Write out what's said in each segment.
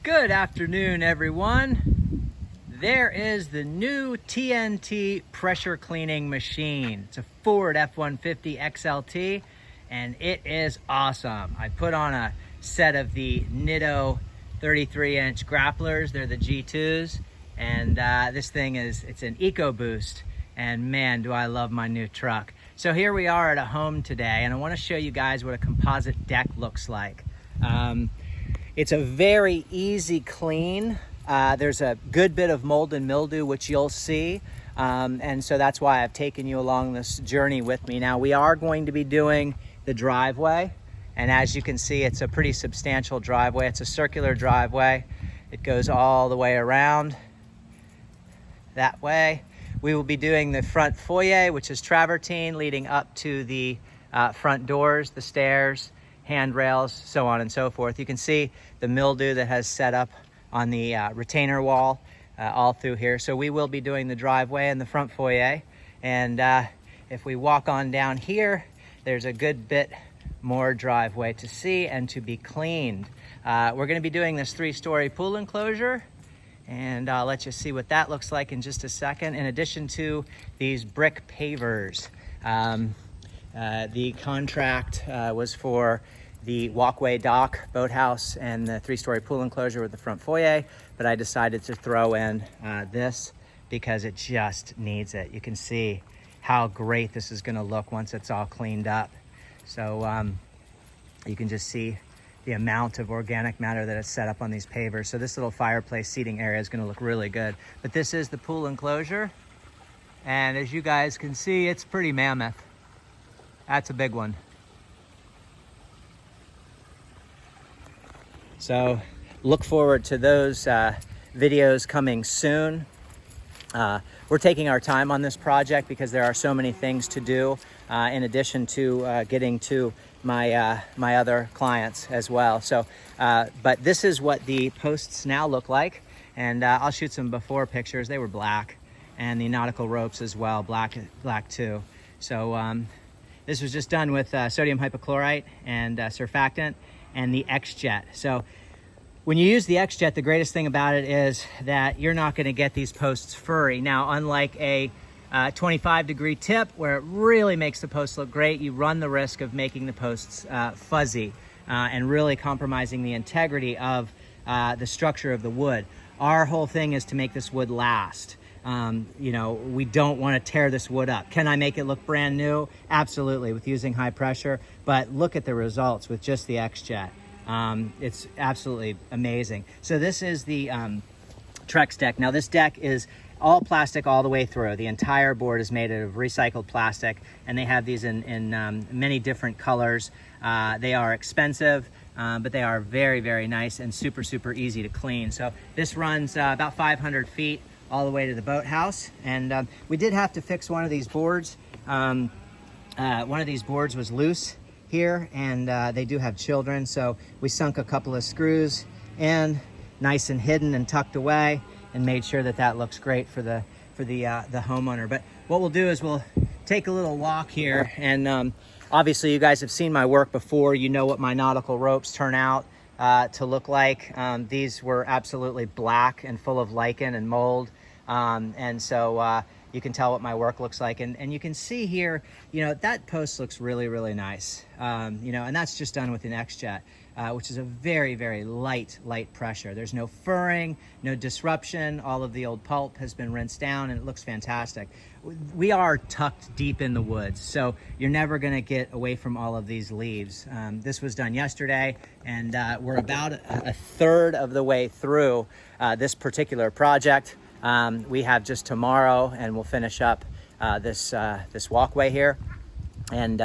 Good afternoon, everyone. There is the new TNT pressure cleaning machine. It's a Ford F-150 XLT, and it is awesome. I put on a set of the Nitto 33-inch grapplers. They're the G2s, and this thing it's an EcoBoost, and man, do I love my new truck. So here we are at a home today, and I want to show you guys what a composite deck looks like. It's a very easy clean. There's a good bit of mold and mildew, which you'll see. And so that's why I've taken you along this journey with me. Now we are going to be doing the driveway. And as you can see, it's a pretty substantial driveway. It's a circular driveway. It goes all the way around that way. We will be doing the front foyer, which is travertine, leading up to the front doors, the stairs, handrails, so on and so forth. You can see the mildew that has set up on the retainer wall all through here. So we will be doing the driveway and the front foyer. And if we walk on down here, there's a good bit more driveway to see and to be cleaned. We're going to be doing this 3-story pool enclosure, and I'll let you see what that looks like in just a second. In addition to these brick pavers, the contract was for the walkway dock, boathouse, and the 3-story pool enclosure with the front foyer, but I decided to throw in this because it just needs it. You can see how great this is going to look once it's all cleaned up. So you can just see the amount of organic matter that is set up on these pavers. So this little fireplace seating area is going to look really good. But this is the pool enclosure, and as you guys can see, it's pretty mammoth. That's a big one. So look forward to those videos coming soon. We're taking our time on this project because there are so many things to do in addition to getting to my my other clients as well. So, but this is what the posts now look like, and I'll shoot some before pictures. They were black, and the nautical ropes as well, black too. So this was just done with sodium hypochlorite and surfactant and the X-Jet. So when you use the X-Jet, the greatest thing about it is that you're not going to get these posts furry. Now, unlike a 25-degree tip where it really makes the posts look great, you run the risk of making the posts fuzzy and really compromising the integrity of the structure of the wood. Our whole thing is to make this wood last. You know, we don't want to tear this wood up. Can I make it look brand new? Absolutely, with using high pressure, but look at the results with just the X-Jet. It's absolutely amazing. So this is the Trex deck. Now this deck is all plastic all the way through. The entire board is made out of recycled plastic, and they have these in many different colors. They are expensive, but they are very, very nice and super, super easy to clean. So this runs about 500 feet all the way to the boathouse, and we did have to fix one of these boards. One of these boards was loose here, and they do have children, so we sunk a couple of screws in, nice and hidden and tucked away, and made sure that that looks great for the homeowner. But what we'll do is we'll take a little walk here, and obviously you guys have seen my work before. You know what my nautical ropes turn out to look like. These were absolutely black and full of lichen and mold, and so you can tell what my work looks like, and you can see here, you know, that post looks really, really nice, you know, and that's just done with an X-Jet, which is a very, very light pressure. There's no furring, no disruption. All of the old pulp has been rinsed down, and it looks fantastic. We are tucked deep in the woods, so you're never going to get away from all of these leaves. This was done yesterday, and we're about a third of the way through this particular project. We have just tomorrow, and we'll finish up this walkway here. And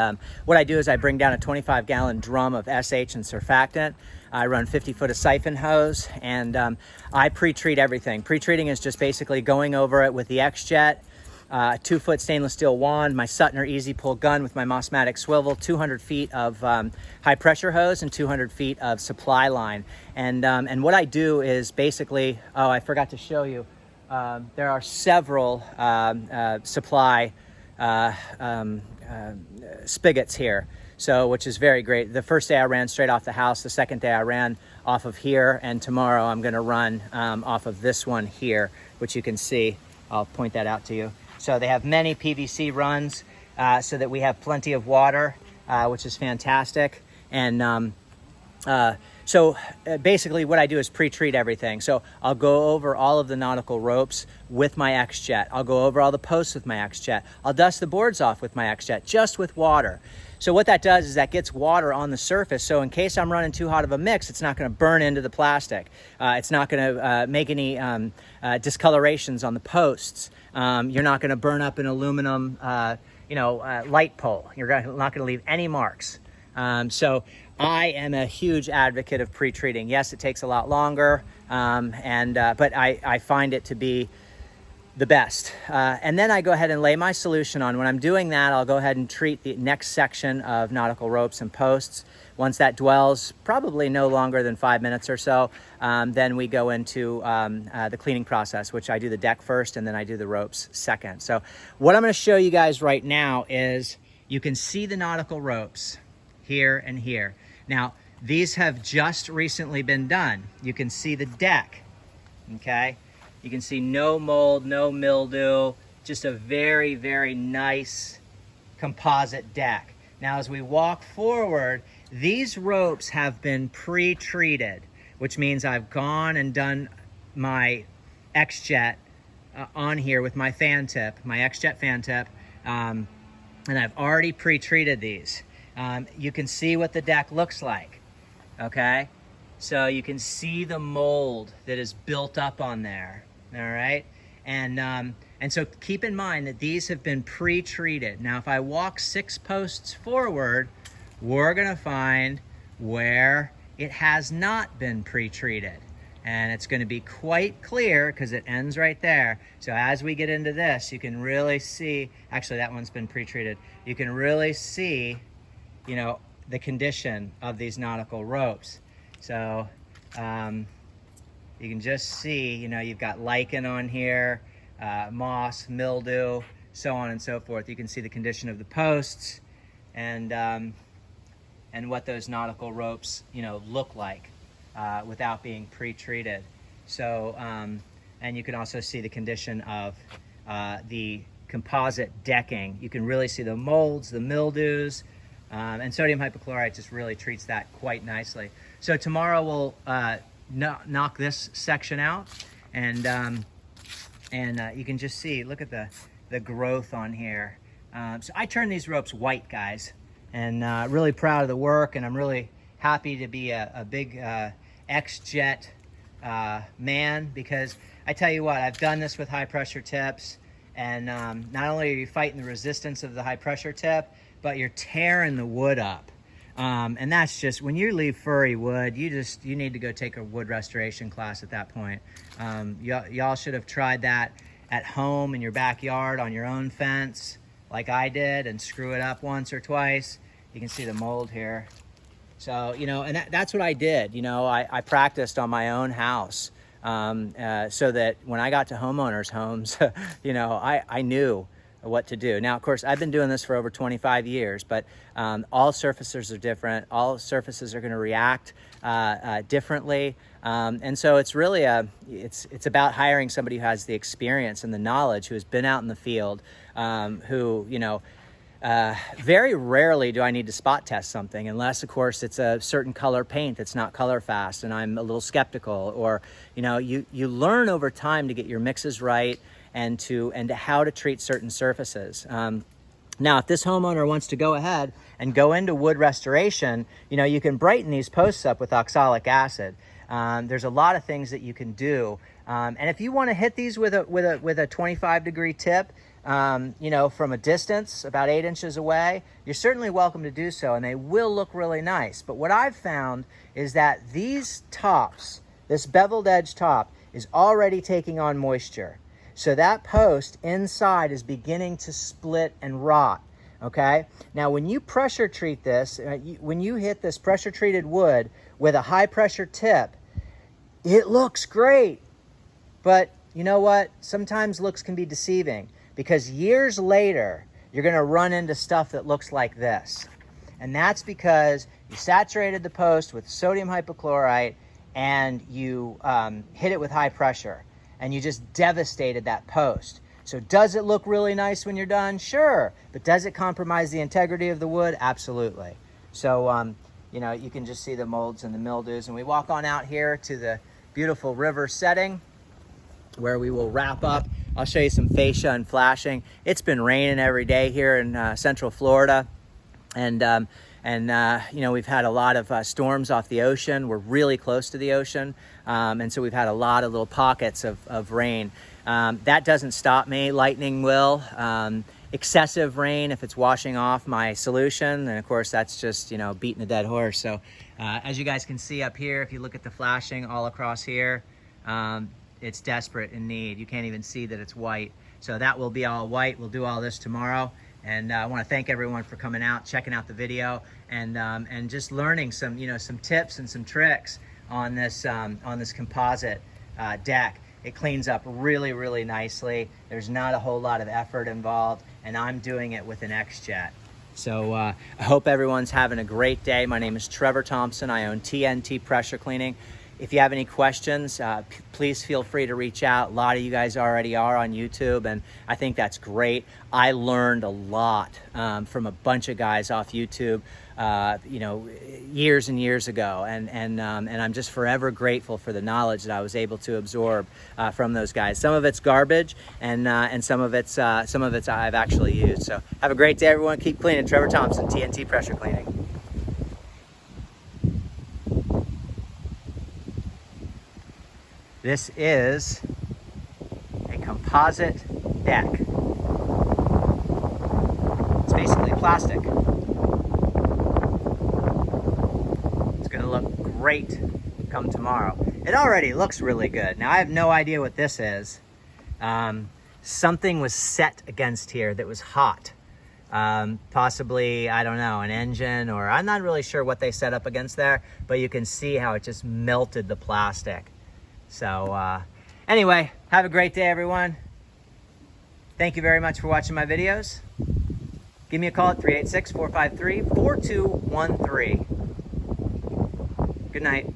what I do is I bring down a 25-gallon drum of SH and surfactant. I run 50 foot of siphon hose, and I pre-treat everything. Pre-treating is just basically going over it with the X-Jet, 2-foot stainless steel wand, my Suttner Easy Pull gun with my Mossmatic swivel, 200 feet of high pressure hose, and 200 feet of supply line. And what I do is basically, oh, I forgot to show you, there are several supply spigots here. So, which is very great. The first day I ran straight off the house. The second day I ran off of here. And tomorrow I'm gonna run off of this one here, which you can see. I'll point that out to you. So they have many PVC runs so that we have plenty of water, which is fantastic. And so basically what I do is pre-treat everything. So I'll go over all of the nautical ropes with my X-Jet. I'll go over all the posts with my X-Jet. I'll dust the boards off with my X-Jet, just with water. So what that does is that gets water on the surface. So in case I'm running too hot of a mix, it's not gonna burn into the plastic. It's not gonna make any discolorations on the posts. You're not gonna burn up an aluminum light pole. You're not gonna leave any marks. So I am a huge advocate of pre-treating. Yes, it takes a lot longer, but I find it to be the best. And then I go ahead and lay my solution on. When I'm doing that, I'll go ahead and treat the next section of nautical ropes and posts. Once that dwells, probably no longer than 5 minutes or so, then we go into the cleaning process, which I do the deck first and then I do the ropes second. So what I'm gonna show you guys right now is you can see the nautical ropes here and here. Now, these have just recently been done. You can see the deck, okay? You can see no mold, no mildew, just a very, very nice composite deck. Now, as we walk forward, these ropes have been pre-treated, which means I've gone and done my X-Jet on here with my fan tip, my X-Jet fan tip, and I've already pre-treated these. You can see what the deck looks like, okay? So you can see the mold that is built up on there, all right? And so keep in mind that these have been pre-treated. Now, if I walk 6 posts forward, we're gonna find where it has not been pre-treated. And it's gonna be quite clear because it ends right there. So as we get into this, you can really see, actually that one's been pre-treated. You can really see, you know, the condition of these nautical ropes. So you can just see, you know, you've got lichen on here, moss, mildew, so on and so forth. You can see the condition of the posts and what those nautical ropes, you know, look like without being pre-treated. So, and you can also see the condition of the composite decking. You can really see the molds, the mildews, and sodium hypochlorite just really treats that quite nicely. So tomorrow we'll knock this section out, and you can just see, look at the growth on here. So I turn these ropes white, guys, and really proud of the work, and I'm really happy to be a big X-Jet man, because I tell you what, I've done this with high pressure tips, and not only are you fighting the resistance of the high pressure tip, but you're tearing the wood up. And that's just, when you leave furry wood, you need to go take a wood restoration class at that point. Y'all should have tried that at home in your backyard on your own fence, like I did, and screw it up once or twice. You can see the mold here. So, you know, and that's what I did. You know, I practiced on my own house so that when I got to homeowners' homes, you know, I knew what to do. Now, of course, I've been doing this for over 25 years, but all surfaces are different. All surfaces are going to react differently. And so it's really it's about hiring somebody who has the experience and the knowledge, who has been out in the field, who, you know, very rarely do I need to spot test something, unless, of course, it's a certain color paint that's not color fast and I'm a little skeptical, or, you know, you learn over time to get your mixes right and to how to treat certain surfaces. Now, if this homeowner wants to go ahead and go into wood restoration, you know, you can brighten these posts up with oxalic acid. There's a lot of things that you can do. And if you want to hit these with a 25-degree tip, you know, from a distance, about 8 inches away, you're certainly welcome to do so, and they will look really nice. But what I've found is that these tops, this beveled edge top, is already taking on moisture. So that post inside is beginning to split and rot, okay? Now, when you pressure treat this, when you hit this pressure treated wood with a high pressure tip, it looks great. But you know what? Sometimes looks can be deceiving, because years later, you're gonna run into stuff that looks like this. And that's because you saturated the post with sodium hypochlorite and you hit it with high pressure, and you just devastated that post. So does it look really nice when you're done? Sure. But does it compromise the integrity of the wood? Absolutely. So, you know, you can just see the molds and the mildews. And we walk on out here to the beautiful river setting where we will wrap up. I'll show you some fascia and flashing. It's been raining every day here in Central Florida. And you know, we've had a lot of storms off the ocean. We're really close to the ocean. And so we've had a lot of little pockets of rain. That doesn't stop me. Lightning will. Excessive rain, if it's washing off my solution, and of course that's just, you know, beating a dead horse. So as you guys can see up here, if you look at the flashing all across here, it's desperate in need. You can't even see that it's white. So that will be all white. We'll do all this tomorrow. And I want to thank everyone for coming out, checking out the video, and just learning some, you know, some tips and some tricks on this composite deck. It cleans up really, really nicely. There's not a whole lot of effort involved, and I'm doing it with an X-Jet. So I hope everyone's having a great day. My name is Trevor Thompson. I own TNT Pressure Cleaning. If you have any questions, please feel free to reach out. A lot of you guys already are on YouTube, and I think that's great. I learned a lot from a bunch of guys off YouTube, you know, years and years ago, and I'm just forever grateful for the knowledge that I was able to absorb from those guys. Some of it's garbage, and some of it's I've actually used. So have a great day, everyone. Keep cleaning. Trevor Thompson, TNT Pressure Cleaning. This is a composite deck. It's basically plastic. It's gonna look great come tomorrow. It already looks really good. Now I have no idea what this is. Something was set against here that was hot. Possibly, I don't know, an engine, or I'm not really sure what they set up against there, but you can see how it just melted the plastic. So anyway, have a great day, everyone. Thank you very much for watching my videos. Give me a call at 386-453-4213. Good night.